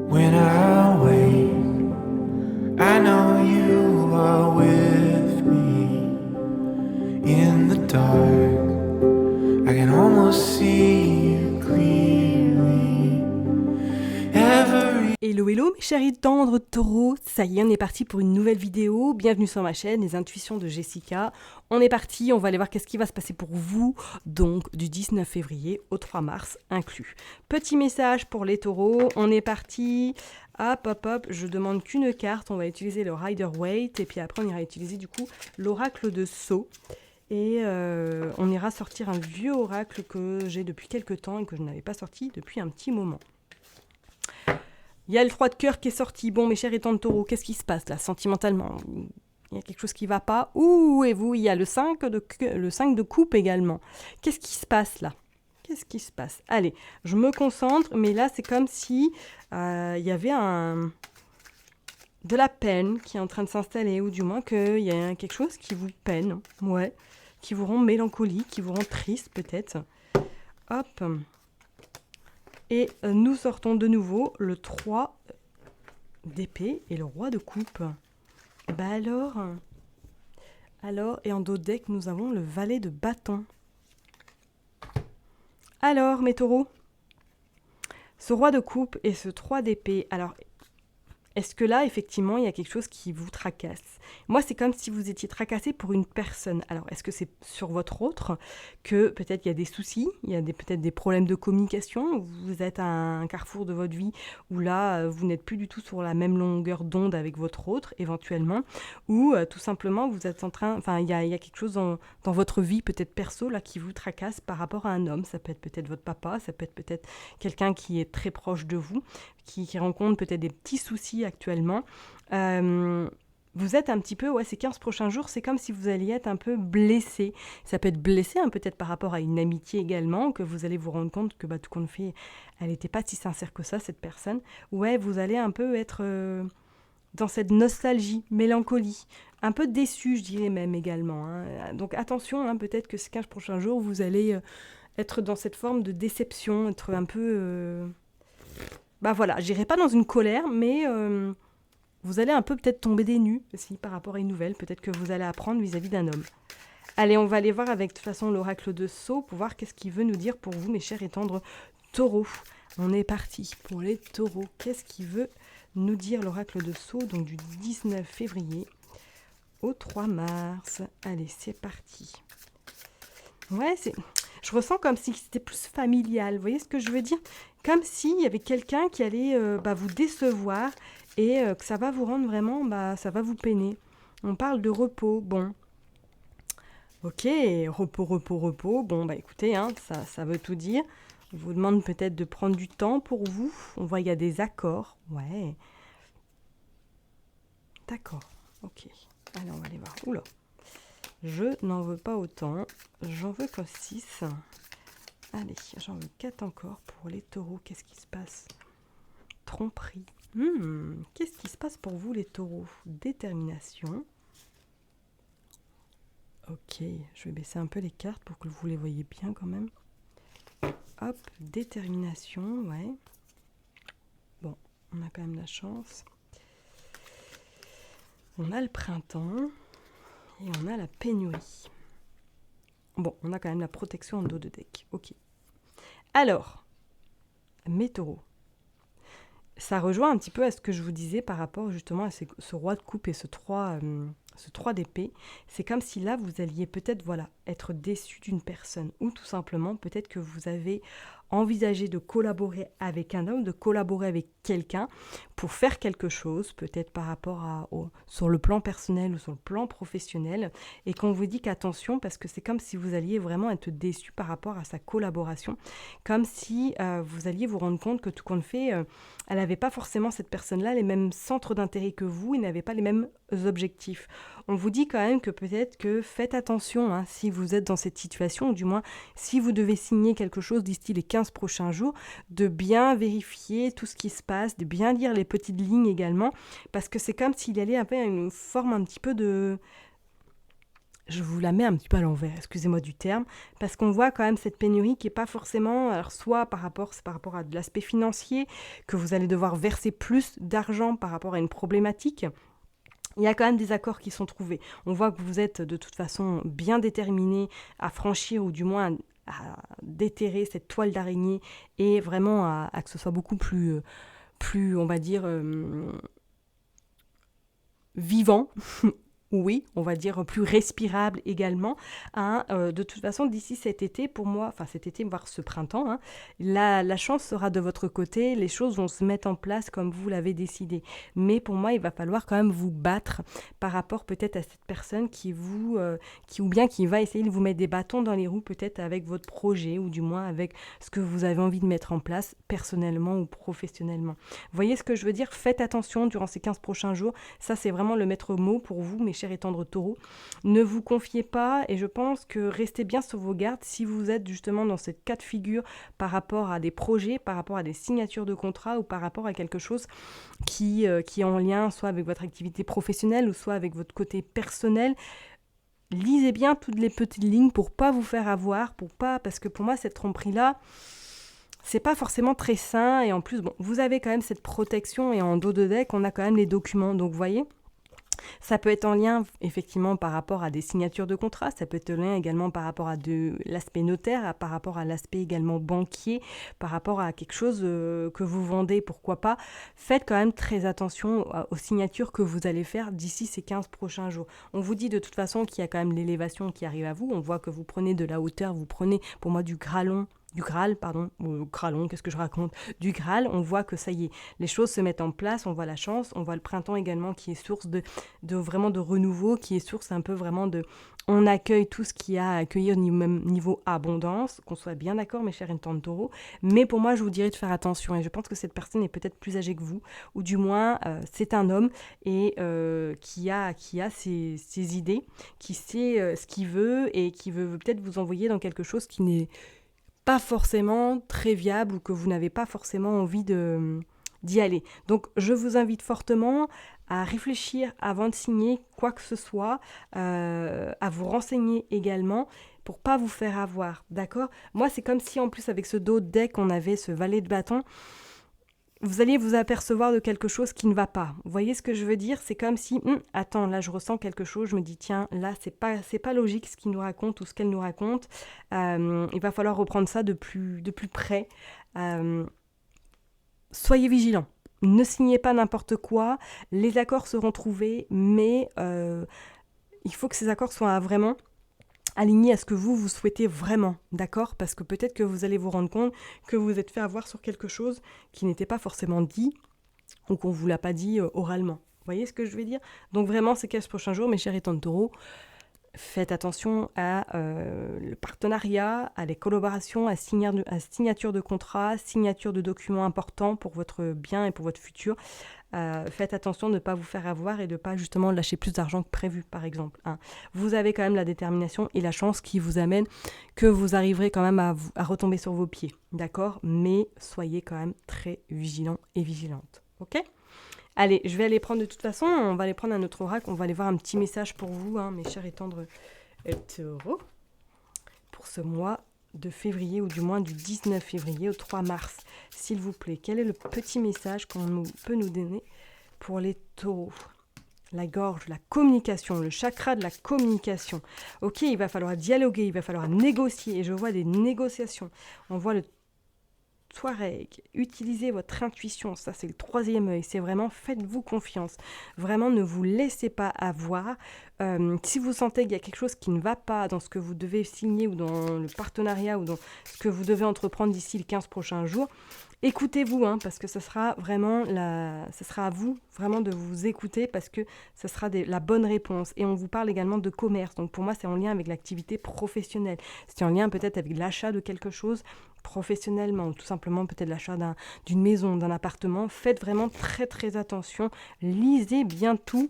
When I wake, I know you are with me. In the dark, I can almost see you clearly. Every Hello hello mes chéris tendres taureaux, ça y est on est parti pour une nouvelle vidéo, bienvenue sur ma chaîne Les Intuitions de Jessica. On est parti, on va aller voir qu'est-ce qui va se passer pour vous, donc du 19 février au 3 mars inclus. Petit message pour les taureaux, on est parti, hop, je demande qu'une carte, on va utiliser le Rider-Waite et puis après on ira utiliser du coup l'oracle de Sceaux. Et on ira sortir un vieux oracle que j'ai depuis quelques temps et que je n'avais pas sorti depuis un petit moment. Il y a le 3 de cœur qui est sorti. Bon, mes chers étangs de taureau, qu'est-ce qui se passe là, sentimentalement? Il y a quelque chose qui ne va pas. Ouh, et vous, il y a le 5 de coupe également. Qu'est-ce qui se passe là? Qu'est-ce qui se passe? Allez, je me concentre, mais là, c'est comme si il y avait de la peine qui est en train de s'installer, ou du moins qu'il y a quelque chose qui vous peine, ouais, qui vous rend mélancolique, qui vous rend triste peut-être. Hop. Et nous sortons de nouveau le 3 d'épée et le roi de coupe. Bah alors, et en dos de deck, nous avons le valet de bâton. Alors, mes taureaux, ce roi de coupe et ce 3 d'épée, alors, est-ce que là, effectivement, il y a quelque chose qui vous tracasse? Moi, c'est comme si vous étiez tracassé pour une personne. Alors, est-ce que c'est sur votre autre que peut-être il y a des soucis, il y a peut-être des problèmes de communication, vous êtes à un carrefour de votre vie où là, vous n'êtes plus du tout sur la même longueur d'onde avec votre autre, éventuellement, ou tout simplement, vous êtes en train, enfin, il y a quelque chose dans votre vie, peut-être perso, là, qui vous tracasse par rapport à un homme. Ça peut être peut-être votre papa, ça peut être peut-être quelqu'un qui est très proche de vous, qui rencontre peut-être des petits soucis actuellement. Vous êtes un petit peu, ces 15 prochains jours, c'est comme si vous alliez être un peu blessé. Ça peut être blessé, peut-être par rapport à une amitié également, que vous allez vous rendre compte que tout compte fait, elle n'était pas si sincère que ça, cette personne. Ouais, vous allez un peu être dans cette nostalgie, mélancolie, un peu déçu, je dirais même également. Donc attention, peut-être que ces 15 prochains jours, vous allez être dans cette forme de déception, être un peu... j'irai pas dans une colère, mais vous allez un peu peut-être tomber des nues aussi par rapport à une nouvelle, peut-être que vous allez apprendre vis-à-vis d'un homme. Allez, on va aller voir avec de toute façon l'oracle de Sceaux pour voir qu'est-ce qu'il veut nous dire pour vous, mes chers et tendres taureaux. On est parti pour les taureaux. Qu'est-ce qu'il veut nous dire l'oracle de Sceaux, donc du 19 février au 3 mars. Allez, c'est parti. Ouais, je ressens comme si c'était plus familial. Vous voyez ce que je veux dire? Comme s'il y avait quelqu'un qui allait vous décevoir et que ça va vous rendre vraiment, ça va vous peiner. On parle de repos. Bon, ok, repos. Bon, écoutez, ça veut tout dire. On vous demande peut-être de prendre du temps pour vous. On voit qu'il y a des accords. Ouais. D'accord, ok. Allez, on va aller voir. Oula. Je n'en veux pas autant. J'en veux que 6. Allez, j'en veux 4 encore pour les taureaux. Qu'est-ce qui se passe? Tromperie. Qu'est-ce qui se passe pour vous, les taureaux? Détermination. Ok, je vais baisser un peu les cartes pour que vous les voyez bien quand même. Hop, détermination, ouais. Bon, on a quand même la chance. On a le printemps et on a la pénurie. Bon, on a quand même la protection en dos de deck. Ok. Alors, mes taureaux. Ça rejoint un petit peu à ce que je vous disais par rapport justement à ce roi de coupe et ce 3 d'épée. C'est comme si là, vous alliez peut-être être déçu d'une personne ou tout simplement peut-être que vous avez envisagé de collaborer avec un homme, de collaborer avec quelqu'un pour faire quelque chose, peut-être par rapport sur le plan personnel ou sur le plan professionnel, et qu'on vous dit qu'attention, parce que c'est comme si vous alliez vraiment être déçu par rapport à sa collaboration, comme si vous alliez vous rendre compte que tout compte fait, elle n'avait pas forcément, cette personne-là, les mêmes centres d'intérêt que vous, et n'avait pas les mêmes objectifs. On vous dit quand même que peut-être que faites attention si vous êtes dans cette situation, ou du moins si vous devez signer quelque chose d'ici les 15 prochains jours, de bien vérifier tout ce qui se passe, de bien lire les petites lignes également, parce que c'est comme s'il y allait un peu une forme un petit peu de... je vous la mets un petit peu à l'envers, excusez-moi du terme, parce qu'on voit quand même cette pénurie qui n'est pas forcément, alors soit c'est par rapport à de l'aspect financier, que vous allez devoir verser plus d'argent par rapport à une problématique. Il y a quand même des accords qui sont trouvés. On voit que vous êtes de toute façon bien déterminé à franchir ou du moins à déterrer cette toile d'araignée et vraiment à que ce soit beaucoup plus on va dire, vivant. Oui, on va dire plus respirable également. Hein. De toute façon, d'ici cet été, pour moi, enfin cet été, voire ce printemps, hein, la chance sera de votre côté, les choses vont se mettre en place comme vous l'avez décidé. Mais pour moi, il va falloir quand même vous battre par rapport peut-être à cette personne qui va essayer de vous mettre des bâtons dans les roues, peut-être avec votre projet ou du moins avec ce que vous avez envie de mettre en place personnellement ou professionnellement. Vous voyez ce que je veux dire? Faites attention durant ces 15 prochains jours. Ça, c'est vraiment le maître mot pour vous, mes chers et tendres taureaux. Ne vous confiez pas et je pense que restez bien sur vos gardes si vous êtes justement dans cette cas de figure par rapport à des projets, par rapport à des signatures de contrats ou par rapport à quelque chose qui est en lien soit avec votre activité professionnelle ou soit avec votre côté personnel. Lisez bien toutes les petites lignes pour pas vous faire avoir, parce que pour moi cette tromperie-là, c'est pas forcément très sain et en plus, bon, vous avez quand même cette protection et en dos de deck, on a quand même les documents, donc vous voyez. Ça peut être en lien effectivement par rapport à des signatures de contrat, ça peut être en lien également par rapport à l'aspect notaire, par rapport à l'aspect également banquier, par rapport à quelque chose que vous vendez, pourquoi pas. Faites quand même très attention aux signatures que vous allez faire d'ici ces 15 prochains jours. On vous dit de toute façon qu'il y a quand même l'élévation qui arrive à vous, on voit que vous prenez de la hauteur, vous prenez pour moi du Graal, qu'est-ce que je raconte? Du Graal, on voit que ça y est, les choses se mettent en place, on voit la chance, on voit le printemps également qui est source de vraiment de renouveau, qui est source un peu vraiment de... On accueille tout ce qu'il y a à accueillir même niveau abondance, qu'on soit bien d'accord mes chers taureaux taureaux, mais pour moi je vous dirais de faire attention et je pense que cette personne est peut-être plus âgée que vous, ou du moins c'est un homme et qui a ses idées, qui sait ce qu'il veut et qui veut peut-être vous envoyer dans quelque chose qui n'est pas forcément très viable ou que vous n'avez pas forcément envie d'y aller. Donc je vous invite fortement à réfléchir avant de signer quoi que ce soit, à vous renseigner également pour pas vous faire avoir, d'accord? Moi c'est comme si en plus avec ce dos de deck on avait ce valet de bâton, vous alliez vous apercevoir de quelque chose qui ne va pas. Vous voyez ce que je veux dire? C'est comme si, attends, là je ressens quelque chose, je me dis, tiens, là c'est pas logique ce qu'il nous raconte ou ce qu'elle nous raconte. Il va falloir reprendre ça de plus près. Soyez vigilants. Ne signez pas n'importe quoi. Les accords seront trouvés, mais il faut que ces accords soient vraiment aligné à ce que vous souhaitez vraiment, d'accord? Parce que peut-être que vous allez vous rendre compte que vous vous êtes fait avoir sur quelque chose qui n'était pas forcément dit ou qu'on ne vous l'a pas dit oralement. Vous voyez ce que je veux dire? Donc vraiment, ces 15 prochains jours, mes chers taureaux, faites attention à le partenariat, à les collaborations, à signature de contrats, signature de documents importants pour votre bien et pour votre futur. Faites attention de ne pas vous faire avoir et de ne pas justement lâcher plus d'argent que prévu, par exemple. Hein. Vous avez quand même la détermination et la chance qui vous amène que vous arriverez quand même à retomber sur vos pieds, d'accord? Mais soyez quand même très vigilants et vigilantes, ok? Allez, je vais aller prendre de toute façon, on va aller prendre un autre oracle, on va aller voir un petit message pour vous, hein, mes chers et tendres taureaux, pour ce mois de février, ou du moins du 19 février au 3 mars. S'il vous plaît, quel est le petit message qu'on peut nous donner pour les taureaux? La gorge, la communication, le chakra de la communication. Ok, il va falloir dialoguer, il va falloir négocier, et je vois des négociations. On voit le Touareg, utilisez votre intuition, ça c'est le 3e œil, c'est vraiment faites-vous confiance, vraiment ne vous laissez pas avoir. Si vous sentez qu'il y a quelque chose qui ne va pas dans ce que vous devez signer ou dans le partenariat ou dans ce que vous devez entreprendre d'ici les 15 prochains jours, écoutez-vous, hein, parce que ce sera vraiment ce sera à vous vraiment de vous écouter parce que ce sera la bonne réponse. Et on vous parle également de commerce, donc pour moi c'est en lien avec l'activité professionnelle, c'est en lien peut-être avec l'achat de quelque chose professionnellement, ou tout simplement peut-être l'achat d'une maison, d'un appartement. Faites vraiment très très attention, lisez bien tout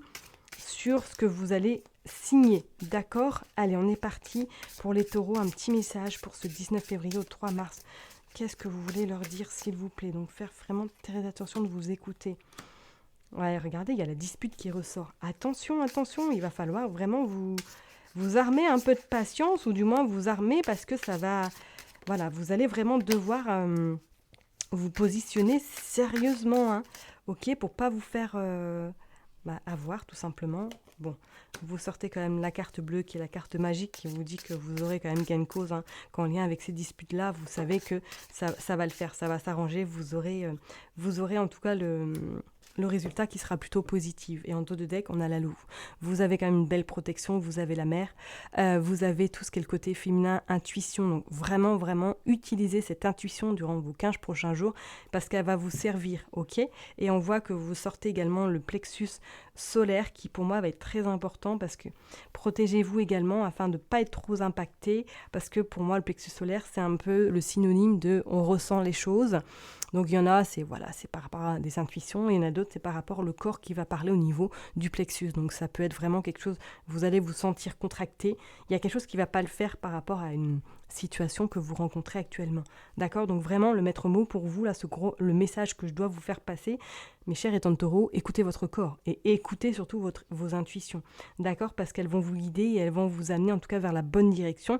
sur ce que vous allez signer, d'accord? Allez, on est parti pour les taureaux, un petit message pour ce 19 février au 3 mars. Qu'est-ce que vous voulez leur dire, s'il vous plaît? Donc faire vraiment très attention de vous écouter. Ouais, regardez, il y a la dispute qui ressort. Attention, attention, il va falloir vraiment vous armer un peu de patience, ou du moins vous armer parce que ça va... Voilà, vous allez vraiment devoir vous positionner sérieusement, hein, ok, pour pas vous faire avoir, tout simplement. Bon, vous sortez quand même la carte bleue, qui est la carte magique, qui vous dit que vous aurez quand même gain de cause, hein, qu'en lien avec ces disputes-là, vous savez que ça va le faire, ça va s'arranger, vous aurez en tout cas le résultat qui sera plutôt positif. Et en dos de deck, on a la louve. Vous avez quand même une belle protection, vous avez la mer, vous avez tout ce qui est le côté féminin, intuition. Donc vraiment, vraiment, utilisez cette intuition durant vos 15 prochains jours parce qu'elle va vous servir, ok? Et on voit que vous sortez également le plexus solaire qui pour moi va être très important parce que protégez-vous également afin de ne pas être trop impacté parce que pour moi le plexus solaire c'est un peu le synonyme de on ressent les choses. Donc il y en a, c'est par rapport à des intuitions, et il y en a d'autres, c'est par rapport au corps qui va parler au niveau du plexus. Donc ça peut être vraiment quelque chose, vous allez vous sentir contracté, il y a quelque chose qui ne va pas le faire par rapport à une situation que vous rencontrez actuellement. D'accord? Donc vraiment, le maître mot pour vous, là, le message que je dois vous faire passer, mes chers étant de taureau, écoutez votre corps et écoutez surtout vos intuitions. D'accord? Parce qu'elles vont vous guider et elles vont vous amener en tout cas vers la bonne direction.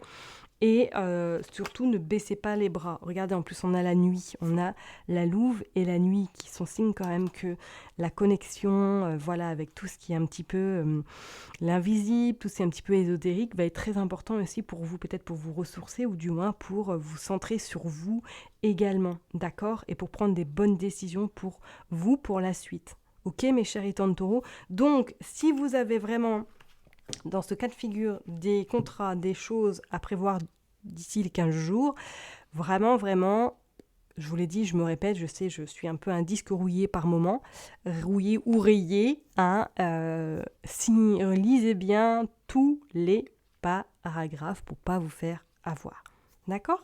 Et surtout, ne baissez pas les bras. Regardez, en plus, on a la nuit. On a la louve et la nuit qui sont signes quand même que la connexion, voilà, avec tout ce qui est un petit peu l'invisible, tout ce qui est un petit peu ésotérique, va être très important aussi pour vous, peut-être pour vous ressourcer ou du moins pour vous centrer sur vous également, d'accord? Et pour prendre des bonnes décisions pour vous, pour la suite. Ok, mes chers étants de taureau? Donc, si vous avez vraiment... dans ce cas de figure, des contrats, des choses à prévoir d'ici les 15 jours, vraiment, vraiment, je vous l'ai dit, je me répète, je sais, je suis un peu un disque rouillé par moment, rouillé ou rayé, hein, lisez bien tous les paragraphes pour pas vous faire avoir. D'accord ?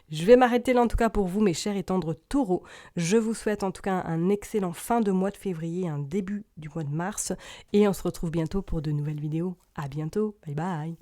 Je vais m'arrêter là en tout cas pour vous, mes chers et tendres taureaux. Je vous souhaite en tout cas un excellent fin de mois de février, un début du mois de mars. Et on se retrouve bientôt pour de nouvelles vidéos. À bientôt. Bye bye.